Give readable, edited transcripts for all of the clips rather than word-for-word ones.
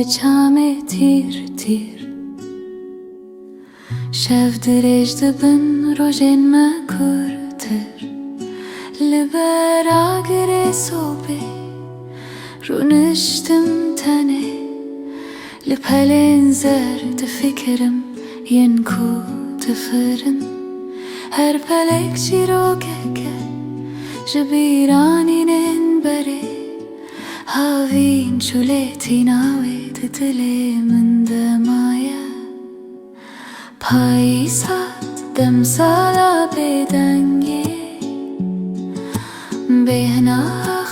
çame tir tir Şevdirej dibin rojên me kurtir Li bera girê sobê Rûniştim tenê Li pelên zer difikirim yên ku difirin Her pelek çîrokeke ji bîranînên berê Havîn çûlêtî navê di dilê min de maye Payîs hat demsala bêdengê Bêhna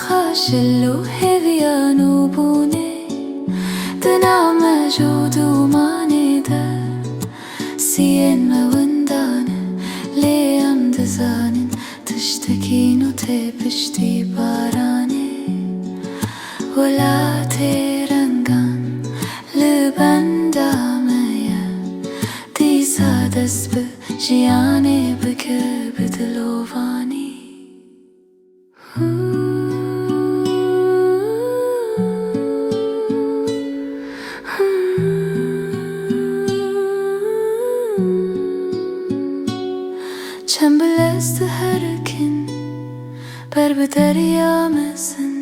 xaşil û hêviya nûbûnê Di nav me jûd û manê de Siyên me windan e lê em dizanin Tiştekîn û tê piştî baranê Welatê rengan li benda me ye Dîsa dest bi jiyanê bike bi dilovanî Çembelez diherikin ber bi derya mezin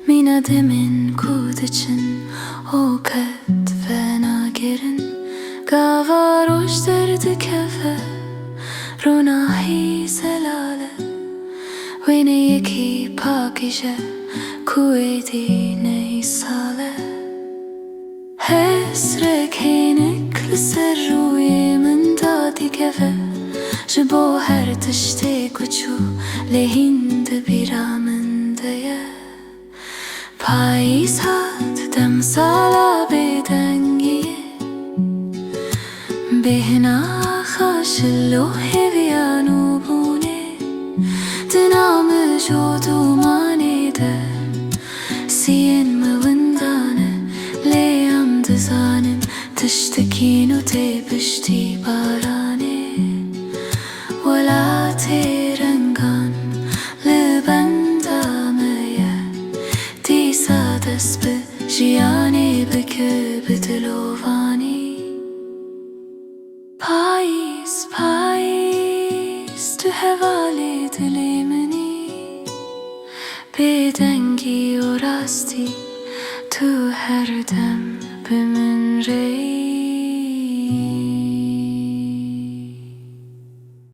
Mîna demin ku diçin o qet ve nagirin Gava roj derdikeve Ronahî zelale Wêne yekî pakîje ku êdî neîsale Hesrek hênik li ser rûyê min da dîgeve Ji bo her tiştê ku çû lehîn di bîra min de ye Payîs hat demsala bêdengiyê Bêhna xaşil û hêviya nûbûnê Di nav me jûd û manê de Siyên me windan e lê em dizanin Tiştekîn û tê piştî baranê Welatê rengan li benda me ye Dîsa dest bi jiyanê bike bi dilovanî Payîs, payîs tu hevalê dilê minî Bêdengî û rastî tu her dem bi min re